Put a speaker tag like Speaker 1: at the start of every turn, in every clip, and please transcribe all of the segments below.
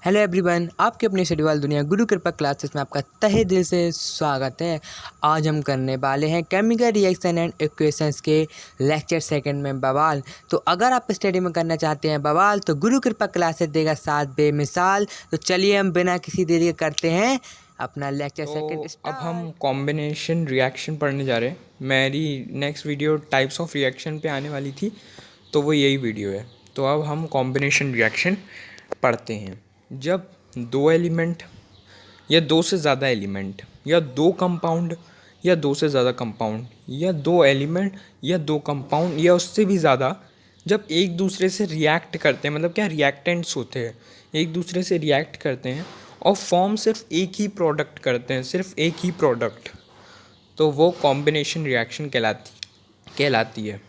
Speaker 1: Hello everyone, आपके अपने schedule दुनिया गुरु कृपा क्लासेस में आपका तहे दिल से स्वागत है। आज हम करने वाले हैं केमिकल रिएक्शन एंड इक्वेशंस के लेक्चर सेकंड में बवाल। तो अगर आप स्टडी में करना चाहते हैं बवाल तो गुरु कृपा क्लासेस देगा साथ बेमिसाल। तो चलिए हम बिना किसी देरी के करते हैं अपना लेक्चर सेकंड
Speaker 2: अब हम
Speaker 1: स्टार्ट।
Speaker 2: कॉम्बिनेशन रिएक्शन पढ़ने जा रहे हैं। मेरी next video types of reaction पे आने वाली थी, तो वो यही वीडियो है। तो अब हम कॉम्बिनेशन रिएक्शन पढ़ते हैं। जब दो एलिमेंट या दो से ज़्यादा एलिमेंट या दो कंपाउंड या दो से ज़्यादा कंपाउंड या दो एलिमेंट या दो कंपाउंड या उससे भी ज़्यादा जब एक दूसरे से रिएक्ट करते हैं, मतलब क्या रिएक्टेंट्स होते हैं, एक दूसरे से रिएक्ट करते हैं और फॉर्म सिर्फ एक ही प्रोडक्ट करते हैं, सिर्फ एक ही प्रोडक्ट, तो वो कॉम्बिनेशन रिएक्शन कहलाती है।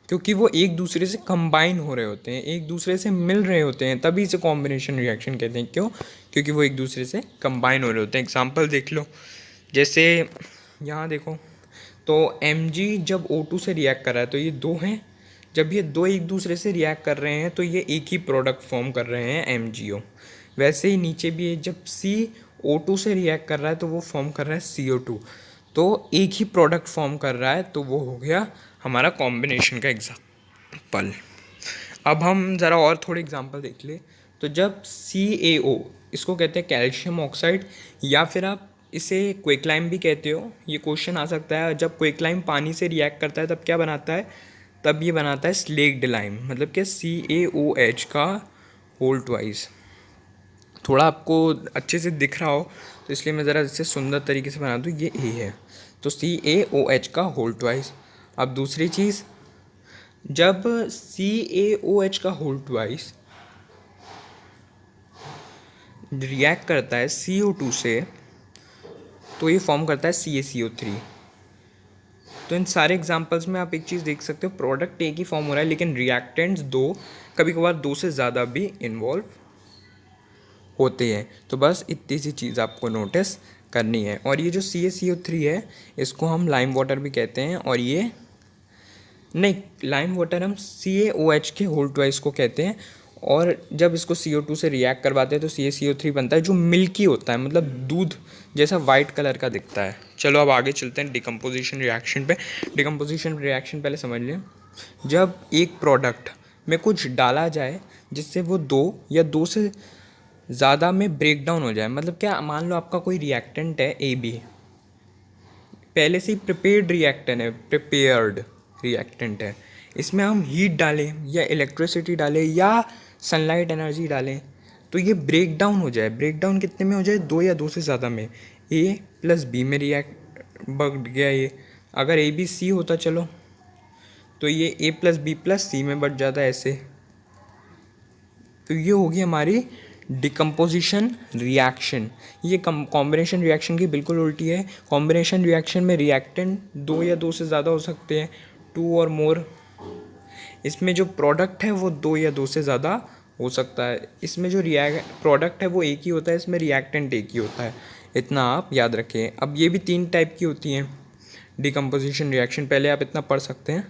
Speaker 2: क्योंकि वो एक दूसरे से कंबाइन हो रहे होते हैं, एक दूसरे से मिल रहे होते हैं, तभी इसे कॉम्बिनेशन रिएक्शन कहते हैं। क्यों? क्योंकि वो एक दूसरे से कंबाइन हो रहे होते हैं। एग्जांपल देख लो, जैसे यहाँ देखो, तो Mg जब O2 से रिएक्ट कर रहा है तो ये दो हैं। जब ये दो एक दूसरे से रिएक्ट कर रहे हैं तो ये एक ही प्रोडक्ट फॉर्म कर रहे हैं, MgO। वैसे ही नीचे भी है, जब C O2 से रिएक्ट कर रहा है तो वो फॉर्म कर रहा है CO2। तो एक ही प्रोडक्ट फॉर्म कर रहा है, तो वो हो गया हमारा कॉम्बिनेशन का एग्जाम्पल। अब हम ज़रा और थोड़े एग्जांपल देख ले। तो जब CaO, इसको कहते हैं कैल्शियम ऑक्साइड, या फिर आप इसे क्विकलाइम भी कहते हो, ये क्वेश्चन आ सकता है। जब क्विकलाइम पानी से रिएक्ट करता है तब क्या बनाता है? तब ये बनाता है स्लेक्ड लाइम, मतलब कि CaOH का होल ट्वाइस। थोड़ा आपको अच्छे से दिख रहा हो तो इसलिए मैं ज़रा इसे सुंदर तरीके से बना दूँ। ये ए है, तो CaOH का होल ट्वाइस। अब दूसरी चीज़, जब CaOH का होल ट्वाइस रिएक्ट करता है CO2 से तो ये फॉर्म करता है CaCO3। तो इन सारे एग्जांपल्स में आप एक चीज़ देख सकते हो, प्रोडक्ट एक ही फॉर्म हो रहा है लेकिन रिएक्टेंट्स दो, कभी कभार दो से ज़्यादा भी इन्वॉल्व होते हैं। तो बस इतनी सी चीज़ आपको नोटिस करनी है। और ये जो CaCO3 है, इसको हम लाइम वाटर भी कहते हैं। और ये नहीं, लाइम वाटर हम CaOH के होल ट्वाइस को कहते हैं। और जब इसको CO2 से रिएक्ट करवाते हैं तो CaCO3 बनता है, जो मिल्की होता है, मतलब दूध जैसा वाइट कलर का दिखता है। चलो अब आगे चलते हैं डिकम्पोजिशन रिएक्शन पे। डिकम्पोजिशन रिएक्शन पहले समझ लें। जब एक प्रोडक्ट में कुछ डाला जाए जिससे वो दो या दो से ज़्यादा में ब्रेक डाउन हो जाए, मतलब क्या, मान लो आपका कोई रिएक्टेंट है AB, पहले से ही प्रिपेयर्ड रिएक्टेंट है, इसमें हम हीट डालें या इलेक्ट्रिसिटी डालें या सनलाइट एनर्जी डालें तो ये ब्रेक डाउन हो जाए। ब्रेक डाउन कितने में हो जाए? दो या दो से ज़्यादा में। A + B में रिएक्ट बढ़ गया ये। अगर ABC होता चलो तो ये A + B + C में बढ़ जाता है ऐसे। तो ये होगी हमारी डिकम्पोजिशन रिएक्शन। ये कॉम्बिनेशन रिएक्शन की बिल्कुल उल्टी है। कॉम्बिनेशन रिएक्शन में रिएक्टेंट दो या दो से ज़्यादा हो सकते हैं, 2 और मोर। इसमें जो प्रोडक्ट है वो दो या दो से ज़्यादा हो सकता है। इसमें जो प्रोडक्ट है वो एक ही होता है, इसमें रिएक्टेंट एक ही होता है। इतना आप याद रखें। अब ये भी 3 टाइप की होती हैं डिकम्पोजिशन रिएक्शन, पहले आप इतना पढ़ सकते हैं।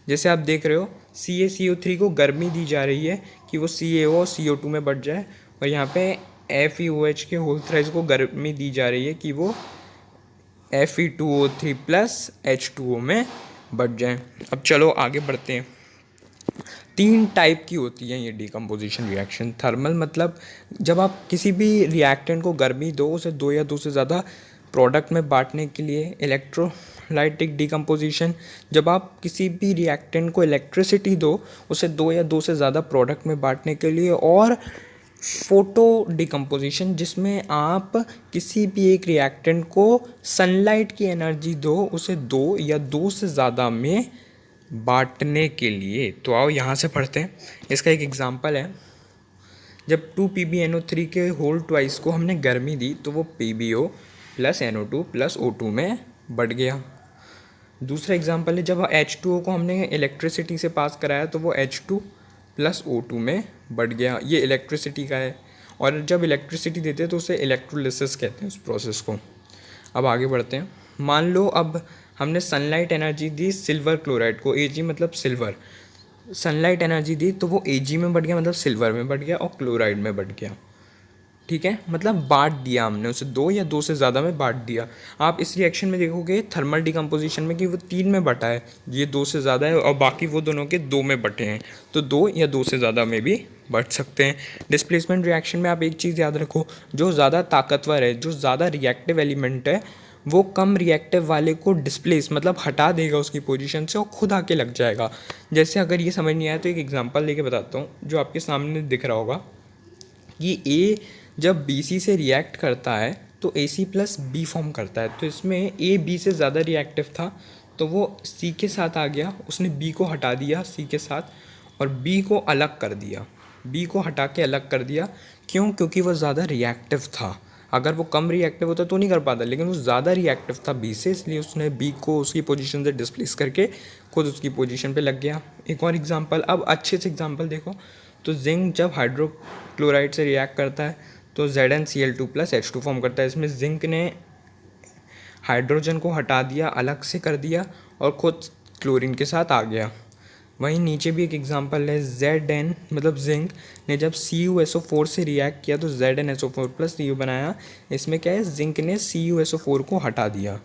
Speaker 2: जैसे आप देख रहे हो, CaCO3 को गर्मी दी जा रही है कि वो CaO और CO2 में बढ़ जाए, और यहाँ पे FeOH के होल थ्राइस को गर्मी दी जा रही है कि वो Fe2O3 + H2O में बढ़ जाए। अब चलो आगे बढ़ते हैं। 3 टाइप की होती है ये डिकम्पोजिशन रिएक्शन। थर्मल, मतलब जब आप किसी भी रिएक्टेंट को गर्मी दो, उसे दो या दो से ज़्यादा प्रोडक्ट में बांटने के लिए। इलेक्ट्रोलाइटिक डिकम्पोजिशन, जब आप किसी भी रिएक्टेंट को इलेक्ट्रिसिटी दो, उसे दो या दो से ज़्यादा प्रोडक्ट में बांटने के लिए। और फोटो डिकम्पोजिशन, जिसमें आप किसी भी एक रिएक्टेंट को सनलाइट की एनर्जी दो, उसे दो या दो से ज़्यादा में बांटने के लिए। तो आओ यहाँ से पढ़ते हैं। इसका एक एग्जांपल है, जब 2PbNO3 के होल ट्वाइस को हमने गर्मी दी तो वो PbO + NO2 + O2 में बढ़ गया। दूसरा एग्जांपल है, जब H2O को हमने इलेक्ट्रिसिटी से पास कराया तो वो H2 + O2 में बढ़ गया। ये इलेक्ट्रिसिटी का है। और जब इलेक्ट्रिसिटी देते हैं तो उसे इलेक्ट्रोलिसिस कहते हैं उस प्रोसेस को। अब आगे बढ़ते हैं। मान लो अब हमने सनलाइट एनर्जी दी सिल्वर क्लोराइड को, Ag मतलब सिल्वर, सनलाइट एनर्जी दी तो वो Ag में बढ़ गया, मतलब सिल्वर में बढ़ गया, और क्लोराइड में बढ़ गया। ठीक है, मतलब बांट दिया हमने उसे, 2 या 2 से ज़्यादा में बांट दिया। आप इस रिएक्शन में देखोगे थर्मल डिकम्पोजिशन में कि वो 3 में बटा है, ये 2 से ज़्यादा है, और बाकी वो दोनों के 2 में बटे हैं, तो 2 या 2 से ज़्यादा में भी बट सकते हैं। डिस्प्लेसमेंट रिएक्शन में आप एक चीज़ याद रखो, जो ज़्यादा ताकतवर है, जो ज़्यादा रिएक्टिव एलिमेंट है, वो कम रिएक्टिव वाले को डिस्प्लेस मतलब हटा देगा उसकी पोजीशन से और खुद आके लग जाएगा। जैसे अगर ये समझ नहीं आया तो एक एग्जांपल लेके बताता हूँ, जो आपके सामने दिख रहा होगा कि ए जब बी सी से रिएक्ट करता है तो ए सी प्लस बी फॉर्म करता है। तो इसमें ए बी से ज़्यादा रिएक्टिव था, तो वो सी के साथ आ गया, उसने बी को हटा दिया सी के साथ और बी को अलग कर दिया, बी को हटा के अलग कर दिया। क्यों? क्योंकि वो ज़्यादा रिएक्टिव था। अगर वो कम रिएक्टिव होता तो नहीं कर पाता, लेकिन वो ज़्यादा रिएक्टिव था बी से, इसलिए उसने बी को उसकी पोजीशन से डिस्प्लेस करके खुद उसकी पोजीशन पे लग गया। एक और एग्जांपल, अब अच्छे से एग्जांपल देखो, तो जिंक जब हाइड्रोक्लोराइड से रिएक्ट करता है तो ZnCl2 प्लस H2 फॉर्म करता है। इसमें जिंक ने हाइड्रोजन को हटा दिया, अलग से कर दिया और खुद क्लोरीन के साथ आ गया। वहीं नीचे भी एक एग्जांपल है, Zn मतलब जिंक ने जब CuSO4 से रिएक्ट किया तो ZnSO4 प्लस Cu बनाया। इसमें क्या है, जिंक ने CuSO4 को हटा दिया,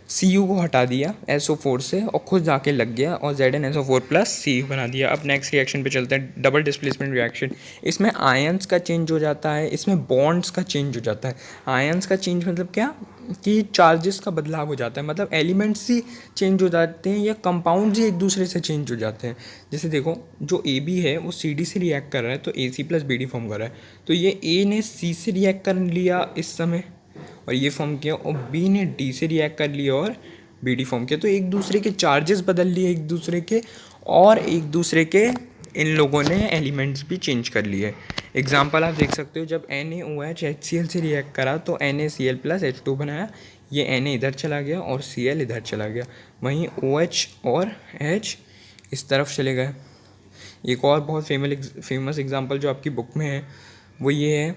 Speaker 2: Cu को हटा दिया SO4 से और खुद जाके लग गया और ZnSO4 प्लस Cu बना दिया। अब नेक्स्ट रिएक्शन पे चलते हैं, डबल डिस्प्लेसमेंट रिएक्शन। इसमें आयंस का चेंज हो जाता है, इसमें बॉन्ड्स का चेंज हो जाता है। आयंस का चेंज मतलब क्या कि चार्जेस का बदलाव हो जाता है, मतलब एलिमेंट्स ही चेंज हो जाते हैं या कंपाउंड्स ही एक दूसरे से चेंज हो जाते हैं। जैसे देखो, जो AB है वो CD से रिएक्ट कर रहा है तो AC प्लस BD फॉर्म कर रहा है, तो ये A ने C से रिएक्ट कर लिया इस समय और ये फॉर्म किया, और बी ने डी से रिएक्ट कर लिया और बी डी फॉर्म किया। तो एक दूसरे के चार्जेस बदल लिए एक दूसरे के, और एक दूसरे के इन लोगों ने एलिमेंट्स भी चेंज कर लिए। एग्जांपल आप देख सकते हो, जब NaOH HCl से रिएक्ट करा तो NaCl प्लस H2 बनाया, ये Na इधर चला गया और Cl इधर चला गया, वहीं OH और H इस तरफ चले गए। एक और बहुत फेमस एग्जांपल जो आपकी बुक में है वो ये है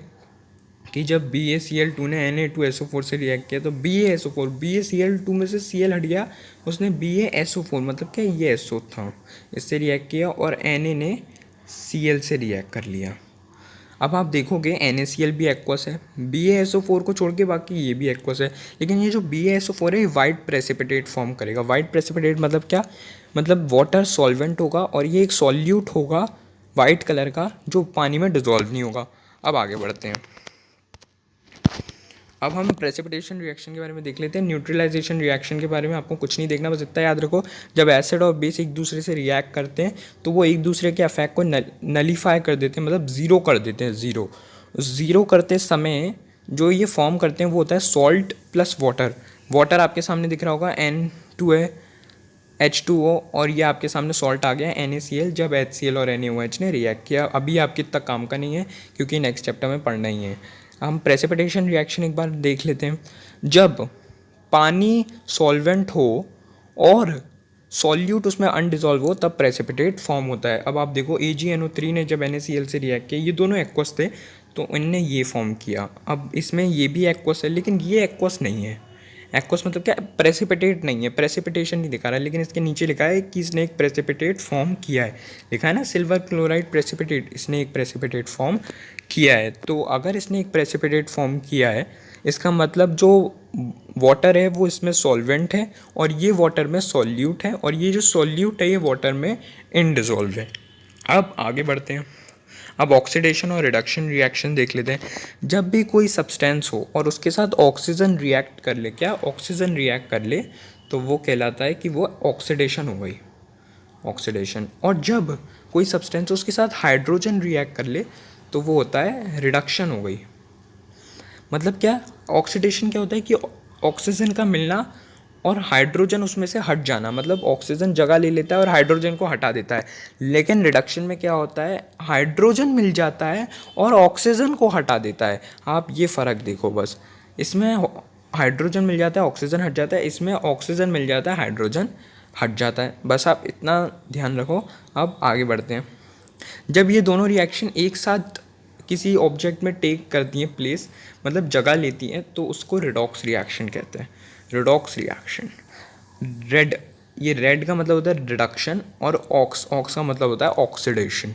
Speaker 2: कि जब BaCl2 ने Na2SO4 से रिएक्ट किया तो BaCl2 में से Cl हट गया, उसने BaSO4 मतलब क्या, ये SO था, इससे रिएक्ट किया और Na ने Cl से रिएक्ट कर लिया। अब आप देखोगे NaCl भी एक्वस है, BaSO4 को छोड़ के बाकी ये भी एक्वस है, लेकिन ये जो BaSO4 है ये वाइट प्रेसिपिटेट फॉर्म करेगा। वाइट प्रेसिपिटेट मतलब क्या, मतलब वाटर सॉल्वेंट होगा और ये एक सॉल्यूट होगा वाइट कलर का जो पानी में डिजॉल्व नहीं होगा। अब आगे बढ़ते हैं, अब हम प्रेसिपिटेशन रिएक्शन के बारे में देख लेते हैं। न्यूट्रलाइजेशन रिएक्शन के बारे में आपको कुछ नहीं देखना, बस इतना याद रखो, जब एसिड और बेस एक दूसरे से रिएक्ट करते हैं तो वो एक दूसरे के इफेक्ट को नलीफाई कर देते हैं, मतलब ज़ीरो कर देते हैं। ज़ीरो करते समय जो ये फॉर्म करते हैं वो होता है सॉल्ट प्लस वाटर। वाटर आपके सामने दिख रहा होगा, N2 है, H2O, और ये आपके सामने सॉल्ट आ गया NaCl, जब HCl और NaOH ने रिएक्ट किया। अभी आपके इतना काम का नहीं है क्योंकि नेक्स्ट चैप्टर में पढ़ना ही है। हम प्रेसिपिटेशन रिएक्शन एक बार देख लेते हैं। जब पानी सॉल्वेंट हो और सॉल्यूट उसमें अनडिजॉल्व हो तब प्रेसिपिटेट फॉर्म होता है। अब आप देखो, AgNO3 ने जब NaCl से रिएक्ट किया, ये दोनों एक्वस थे तो इनने ये फॉर्म किया। अब इसमें ये भी एक्वस है लेकिन ये एक्वस नहीं है। एक्वस मतलब क्या, प्रेसिपिटेट नहीं है, प्रेसिपिटेशन नहीं दिखा रहा है, लेकिन इसके नीचे लिखा है कि इसने एक प्रेसिपिटेट फॉर्म किया है। लिखा है ना सिल्वर क्लोराइड प्रेसिपिटेट, इसने एक प्रेसिपिटेट फॉर्म किया है। तो अगर इसने एक प्रेसिपिटेट फॉर्म किया है, इसका मतलब जो वाटर है वो इसमें सॉल्वेंट है और ये वाटर में सॉल्यूट है, और ये जो सॉल्यूट है ये वाटर में इनडिजॉल्व है। अब आगे बढ़ते हैं, अब ऑक्सीडेशन और रिडक्शन रिएक्शन देख लेते हैं। जब भी कोई सब्सटेंस हो और उसके साथ ऑक्सीजन रिएक्ट कर ले, क्या ऑक्सीजन रिएक्ट कर ले, तो वो कहलाता है कि वो ऑक्सीडेशन हो गई, ऑक्सीडेशन। और जब कोई सब्सटेंस उसके साथ हाइड्रोजन रिएक्ट कर ले तो वो होता है रिडक्शन हो गई। मतलब क्या, ऑक्सीडेशन क्या होता है कि ऑक्सीजन का मिलना और हाइड्रोजन उसमें से हट जाना, मतलब ऑक्सीजन जगह ले लेता है और हाइड्रोजन को हटा देता है। लेकिन रिडक्शन में क्या होता है, हाइड्रोजन मिल जाता है और ऑक्सीजन को हटा देता है। आप ये फ़र्क देखो बस, इसमें हाइड्रोजन मिल जाता है, ऑक्सीजन हट जाता है, इसमें ऑक्सीजन मिल जाता है, हाइड्रोजन हट जाता है। बस आप इतना ध्यान रखो। अब आगे बढ़ते हैं। जब ये दोनों रिएक्शन एक साथ किसी ऑब्जेक्ट में टेक करती हैं प्लेस, मतलब जगह लेती हैं, तो उसको रिडॉक्स रिएक्शन कहते हैं। रिडॉक्स रिएक्शन, रेड, ये रेड का मतलब होता है रिडक्शन और ऑक्स का मतलब होता है ऑक्सीडेशन।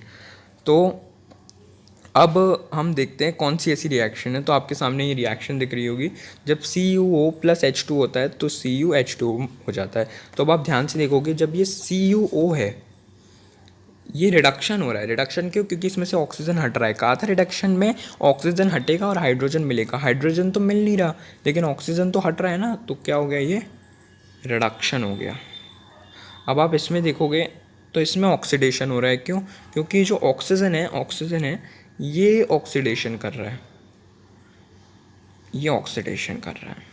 Speaker 2: तो अब हम देखते हैं कौन सी ऐसी रिएक्शन है। तो आपके सामने ये रिएक्शन दिख रही होगी, जब CuO प्लस H2 होता है तो CuH2 हो जाता है। तो अब आप ध्यान से देखोगे, जब ये CuO है, ये रिडक्शन हो रहा है। रिडक्शन क्यों? क्योंकि इसमें से ऑक्सीजन हट रहा है। कहा था रिडक्शन में ऑक्सीजन हटेगा और हाइड्रोजन मिलेगा। हाइड्रोजन तो मिल नहीं रहा, लेकिन ऑक्सीजन तो हट रहा है ना, तो क्या हो गया? ये रिडक्शन हो गया। अब आप इसमें देखोगे तो इसमें ऑक्सीडेशन हो रहा है। क्यों? क्योंकि जो ऑक्सीजन है ये ऑक्सीडेशन कर रहा है, ये ऑक्सीडेशन कर रहा है।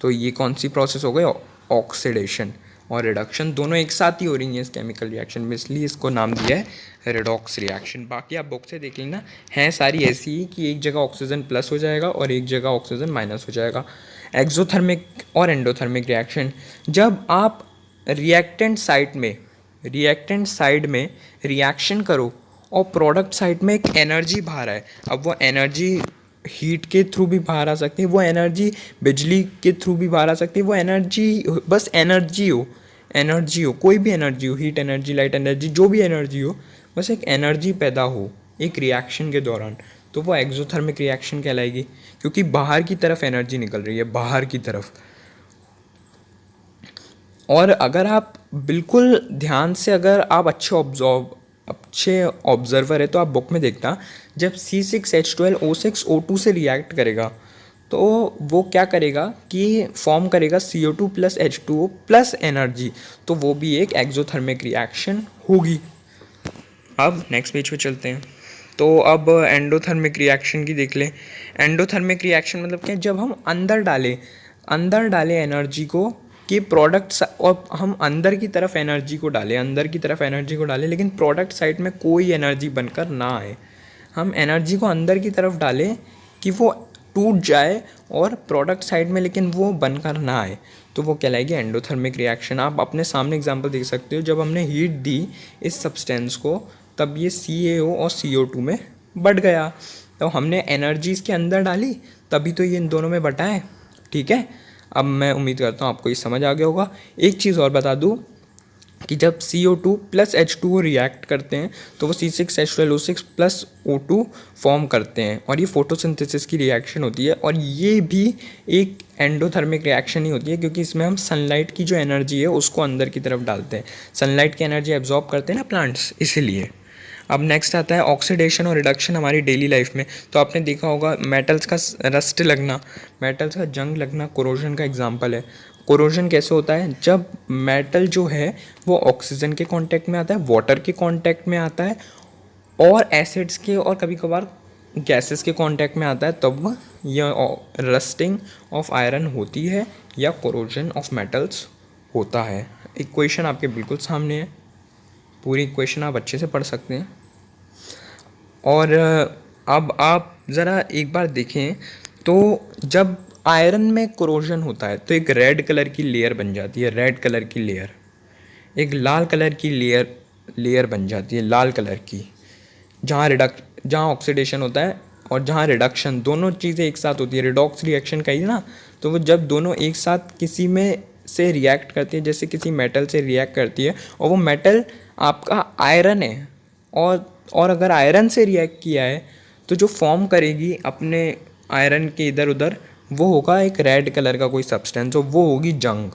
Speaker 2: तो ये कौन सी प्रोसेस हो गई? ऑक्सीडेशन और रिडक्शन दोनों एक साथ ही हो रही हैं इस केमिकल रिएक्शन में, इसलिए इसको नाम दिया है रिडॉक्स रिएक्शन। बाकी आप बुक से देख लेना, हैं सारी ऐसी ही कि एक जगह ऑक्सीजन प्लस हो जाएगा और एक जगह ऑक्सीजन माइनस हो जाएगा। एक्सोथर्मिक और एंडोथर्मिक रिएक्शन, जब आप रिएक्टेंट साइड में रिएक्शन करो और प्रोडक्ट साइड में एक एनर्जी बाहर आए। अब वो एनर्जी हीट के थ्रू भी बाहर आ सकती है, वो एनर्जी बिजली के थ्रू भी बाहर आ सकती है, वो एनर्जी बस एनर्जी हो, कोई भी एनर्जी हो, हीट एनर्जी, लाइट एनर्जी, जो भी एनर्जी हो, बस एक एनर्जी पैदा हो एक रिएक्शन के दौरान, तो वो एक्सोथर्मिक रिएक्शन कहलाएगी, क्योंकि बाहर की तरफ एनर्जी निकल रही है, बाहर की तरफ। और अगर आप बिल्कुल ध्यान से, अगर आप अच्छे ऑब्जर्वर है तो आप बुक में देखना, जब C6H12O6O2 से रिएक्ट करेगा तो वो क्या करेगा कि फॉर्म करेगा CO2 plus H2O plus energy, तो वो भी एक एक्सोथर्मिक रिएक्शन होगी। अब नेक्स्ट पेज पे चलते हैं। तो अब एंडोथर्मिक रिएक्शन की देख लें। एंडोथर्मिक रिएक्शन मतलब क्या? जब हम अंदर डालें एनर्जी को कि प्रोडक्ट्स, और हम अंदर की तरफ एनर्जी को डालें लेकिन प्रोडक्ट साइड में कोई एनर्जी बनकर ना आए। हम एनर्जी को अंदर की तरफ डालें कि वो टूट जाए और प्रोडक्ट साइड में लेकिन वो बनकर ना आए, तो वो कहलाएगी एंडोथर्मिक रिएक्शन। आप अपने सामने एग्जांपल देख सकते हो, जब हमने हीट दी इस सब्सटेंस को तब ये CaO और CO2 में बढ़ गया, तो हमने एनर्जी इसके अंदर डाली तभी तो ये इन दोनों में बटा है। ठीक है, अब मैं उम्मीद करता हूँ आपको ये समझ आ गया होगा। एक चीज़ और बता दूँ कि जब CO2 प्लस H2O रिएक्ट करते हैं तो वो C6H12O6 प्लस O2 फॉर्म करते हैं, और ये फोटोसिंथेसिस की रिएक्शन होती है, और ये भी एक एंडोथर्मिक रिएक्शन ही होती है, क्योंकि इसमें हम सनलाइट की जो एनर्जी है उसको अंदर की तरफ डालते हैं। सनलाइट की एनर्जी एब्जॉर्ब करते हैं ना प्लांट्स, इसीलिए। अब नेक्स्ट आता है ऑक्सीडेशन और रिडक्शन हमारी डेली लाइफ में। तो आपने देखा होगा मेटल्स का रस्ट लगना, मेटल्स का जंग लगना कोरोजन का एग्जांपल है। कोरोजन कैसे होता है? जब मेटल जो है वो ऑक्सीजन के कांटेक्ट में आता है, वाटर के कांटेक्ट में आता है, और एसिड्स के और कभी कभार गैसेस के कांटेक्ट में आता है, तब यह रस्टिंग ऑफ आयरन होती है या कोरोजन ऑफ मेटल्स होता है। इक्वेशन आपके बिल्कुल सामने है, पूरी इक्वेशन आप अच्छे से पढ़ सकते हैं। और अब आप ज़रा एक बार देखें तो जब आयरन में कोरोजन होता है तो एक रेड कलर की लेयर बन जाती है, रेड कलर की लेयर, एक लाल कलर की लेयर बन जाती है, लाल कलर की, जहाँ ऑक्सीडेशन होता है और जहाँ रिडक्शन, दोनों चीज़ें एक साथ होती है। रिडॉक्स रिएक्शन कही ना, तो वो जब दोनों एक साथ किसी में से रिएक्ट करती है, जैसे किसी मेटल से रिएक्ट करती है और वो मेटल आपका आयरन है, और अगर आयरन से रिएक्ट किया है तो जो फॉर्म करेगी अपने आयरन के इधर उधर, वो होगा एक रेड कलर का कोई सब्सटेंस, और वो होगी जंग।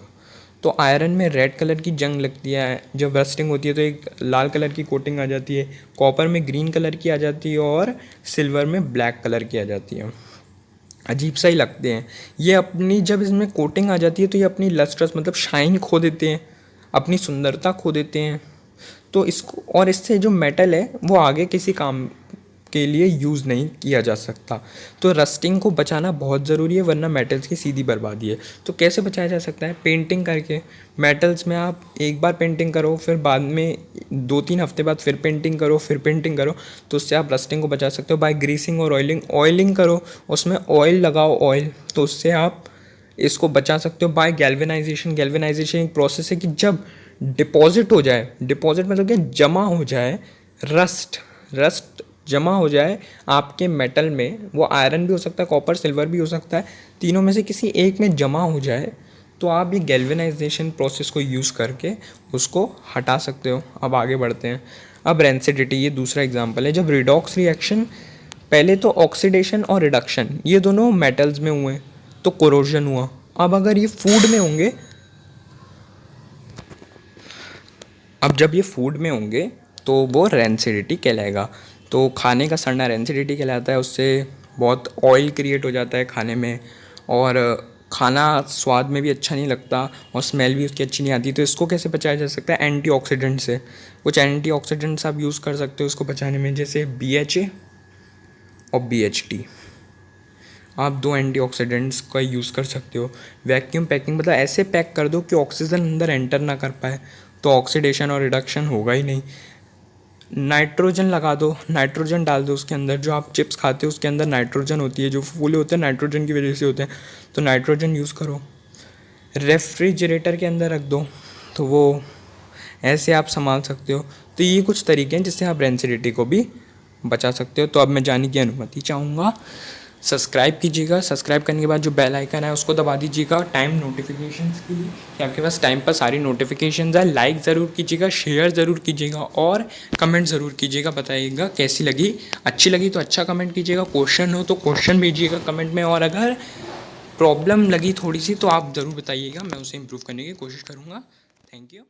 Speaker 2: तो आयरन में रेड कलर की जंग लगती है, जब रस्टिंग होती है तो एक लाल कलर की कोटिंग आ जाती है, कॉपर में ग्रीन कलर की आ जाती है, और सिल्वर में ब्लैक कलर की आ जाती है। अजीब सा ही लगते हैं ये अपनी, जब इसमें कोटिंग आ जाती है तो ये अपनी लस्ट्रस मतलब शाइन खो देते हैं, अपनी सुंदरता खो देते हैं। तो इसको, और इससे जो मेटल है वो आगे किसी काम के लिए यूज़ नहीं किया जा सकता। तो रस्टिंग को बचाना बहुत ज़रूरी है, वरना मेटल्स की सीधी बर्बादी है। तो कैसे बचाया जा सकता है? पेंटिंग करके। मेटल्स में आप एक बार पेंटिंग करो, फिर बाद में 2-3 हफ्ते बाद फिर पेंटिंग करो, तो उससे आप रस्टिंग को बचा सकते हो। बाय ग्रीसिंग और ऑयलिंग करो, उसमें ऑयल लगाओ, ऑयल, तो उससे आप इसको बचा सकते हो। बाय गैल्वेनाइजेशन एक प्रोसेस है कि जब डिपॉजिट हो जाए, डिपॉजिट मतलब कि जमा हो जाए, रस्ट जमा हो जाए आपके मेटल में, वो आयरन भी हो सकता है, कॉपर, सिल्वर भी हो सकता है, तीनों में से किसी एक में जमा हो जाए, तो आप ये गैल्वेनाइजेशन प्रोसेस को यूज़ करके उसको हटा सकते हो। अब आगे बढ़ते हैं। अब रेंसिडिटी, ये दूसरा एग्जांपल है जब रिडॉक्स रिएक्शन, पहले तो ऑक्सीडेशन और रिडक्शन ये दोनों मेटल्स में हुए तो कोरोजन हुआ। अब अगर ये फूड में होंगे, अब जब ये फूड में होंगे तो वो रेंसिडिटी कहलाएगा। तो खाने का सड़ना रेंसिडिटी कहलाता है, उससे बहुत ऑयल क्रिएट हो जाता है खाने में और खाना स्वाद में भी अच्छा नहीं लगता और स्मेल भी उसकी अच्छी नहीं आती। तो इसको कैसे बचाया जा सकता है? एंटीऑक्सीडेंट से। कुछ एंटीऑक्सीडेंट्स आप यूज़ कर सकते हो उसको बचाने में, जैसे BHA और BHT। आप 2 एंटीऑक्सीडेंट्स का यूज़ कर सकते हो। वैक्यूम पैकिंग, मतलब ऐसे पैक कर दो कि ऑक्सीजन अंदर एंटर ना कर पाए, तो ऑक्सीडेशन और रिडक्शन होगा ही नहीं। नाइट्रोजन लगा दो, नाइट्रोजन डाल दो उसके अंदर। जो आप चिप्स खाते हो उसके अंदर नाइट्रोजन होती है, जो फूले होते हैं नाइट्रोजन की वजह से होते हैं, तो नाइट्रोजन यूज़ करो। रेफ्रिजरेटर के अंदर रख दो, तो वो ऐसे आप संभाल सकते हो। तो ये कुछ तरीके हैं जिससे आप रेंसिडिटी को भी बचा सकते हो। तो अब मैं जाने की अनुमति चाहूँगा, सब्सक्राइब कीजिएगा। सब्सक्राइब करने के बाद जो बेल आइकन है उसको दबा दीजिएगा टाइम नोटिफिकेशंस के लिए, कि आपके पास टाइम पर सारी नोटिफिकेशंस आए। लाइक ज़रूर कीजिएगा, शेयर ज़रूर कीजिएगा और कमेंट ज़रूर कीजिएगा। बताइएगा कैसी लगी, अच्छी लगी तो अच्छा कमेंट कीजिएगा, क्वेश्चन हो तो क्वेश्चन भेजिएगा कमेंट में, और अगर प्रॉब्लम लगी थोड़ी सी तो आप ज़रूर बताइएगा, मैं उसे इम्प्रूव करने की कोशिश करूँगा। Thank you.